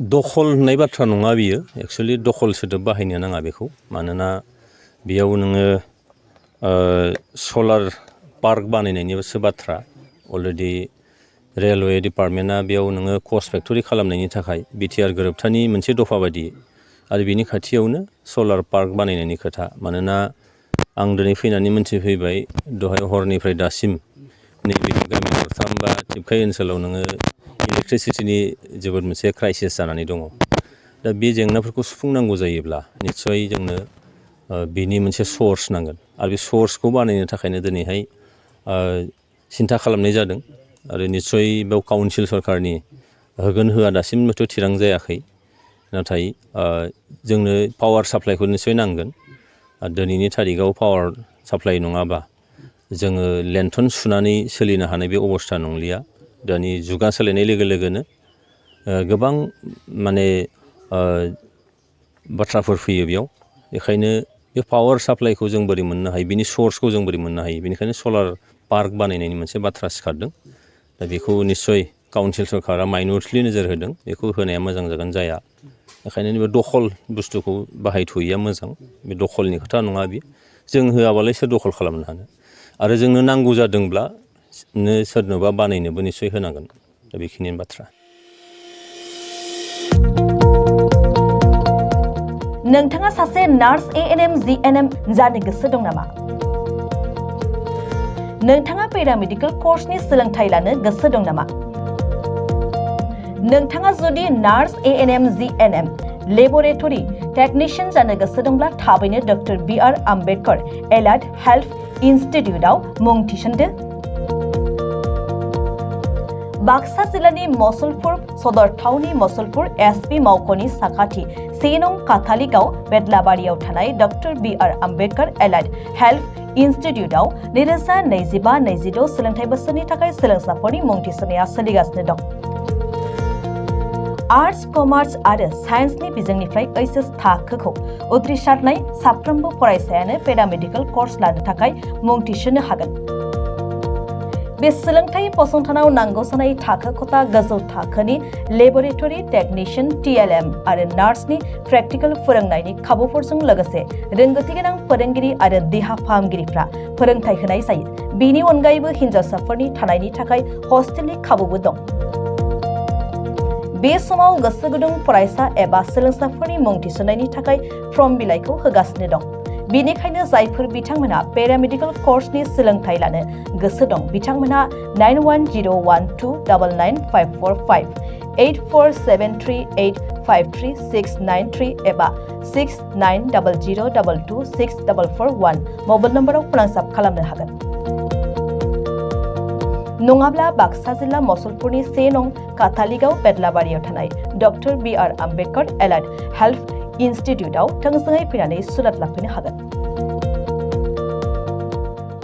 दखल होननाय बाथ्रा नङा बियो एक्चुअलि दखल सोदोब बाहायनो नाङा बेखौ मानोना बेयाव नोङो सलार पार्क बानायनायनिसो बाथ्रा अलरेडि रेलवे डिपार्टमेन्टआ बेयाव नोङो कस्ट फेक्टरि खालामनायनि थाखाय बिटिआर गोरोबथानि मोनसे दफा बायदि आरो बिनि खाथियावनो सलार पार्क बानायनायनि खोथा मानोना आं दिनै फैनानै मोनथिफैबाय दहाय हरनिफ्राय दासिम नैबे गामि दरथाम बा टिपकाइ ओनसोलाव नोङो इलेक्ट्रिसिटिनि जोबोद मोनसे क्राइसिस जानानै दङ दा बे जेंनाफोरखौ सुफुंनांगौ जायोब्ला निस्सय जोंनो बिनि मोनसे सर्स नांगोन आरो बे सर्सखौ बानायनो थाखायनो दिनैहाय सिन्था खालामनाय जादों आरो निस्सय बेयाव काउन्सिल सरकारनि होगोन होआ दासिमबोथ' थिरां जायाखै नाथाय जोंनो पावार साप्लाइखौ निस्सय नांगोन दिनैनि थारिखआव पावार साप्लाइ नङाबा जोङो लेन्थन सुनानै सोलिनो हानाय बे अबस्था नंलिया दानि जुगा सोलायनाय लोगो लोगोनो गोबां माने बाथ्राफोर फैयो बेयाव बेखायनो बे पावार साप्लाइखौ जों बोरै मोननो हायो बिनि सर्सखौ जों बोरै मोननो हायो बेनिखायनो सलार पार्क बानायनायनि मोनसे बाथ्रा सिखारदों दा बेखौ निस्सय काउन्सिल सरकारा माइनरिटि नोजोर होदों बेखौ होनाया मोजां जागोन जाया बेखायनो नैबे दखल बुस्थुखौ बाहायथ'यैया मोजां बे दखलनि खोथा नङा बे जों होआबालाय सोर दखल खालामनो हानो आरो जोंनो नांगौ जादोंब्ला सोरनोबा बानायनोबो निस्सय होनांगोन दा बेखिनियानो बाथ्रा नोंथाङा सासे नार्स एएनएम जिएनएम जानो गोसो दं नामा नोंथाङा पेरामेडिकेल कर्सनि सोलोंथाइ लानो गोसो दं नामा नोंथाङा जुदि nurse ANM GNM laboratory technician जानो गोसो दंब्ला थाबैनो doctor BR Ambedkar allied health इन्स्टिट्यूटआव मुं थिसनदो बाक्सा जिल्लानि मसलपुर सदर थावनि मसलपुर एसपि मावख'नि साखाथि 1 नं काथालिगाव बेदलाबारियाव थानाय doctor BR Ambedkar allied health इन्स्टिट्यूटआव 2025-26 सोलोंथाइ बोसोरनि थाखाय सोलोंसाफोरनि मुं थिसननाया सोलिगासिनो दं आर्ट्स कमार्स आरो साइन्सनि बिजोंनिफ्राय एचएस थाखोखौ उथ्रिसारनाय साफ्रोमबो फरायसायानो पेरामेडिकेल कर्स लानो थाखाय मुं थिसननो हागोन बे सोलोंथाइ फसंथानाव नांगौ जानाय थाखो खथा गोजौ थाखोनि लेबरेटरि टेक्निशियान टीएलएम आरो नार्सनि प्रेक्टिकल फोरोंनायनि खाबुफोरजों लोगोसे रोंगौथि गोनां फोरोंगिरि आरो देहा फाहामगिरिफ्रा फोरोंथाइ होनाय जायो बेनि अनगायैबो हिन्जावसाफोरनि थानायनि थाखाय हस्टेलनि खाबुबो दं बे समाव गोसो गुदुं फरायसा एबा सोलोंसाफोरनि मुं थिसननायनि थाखाय फर्म बिलाइखौ होगासिनो दं बेनिखायनो जायफोर बिथांमोनहा पेरामेडिकेल कर्सनि सोलोंथाइ लानो गोसो दं बिथांमोनहा 9101299545 8473853693 एबा 6900226441 मबाइल नम्बराव फोनांजाब खालामनो हागोन नङाब्ला बाक्सा जिल्ला मसलपुरनि 1 नं काथालिगाव बेदलाबारियाव थानाय doctor BR Ambedkar allied health इन्स्टिट्यूटआव थोंजोङै फैनानै सुलाद लाफैनो हागोन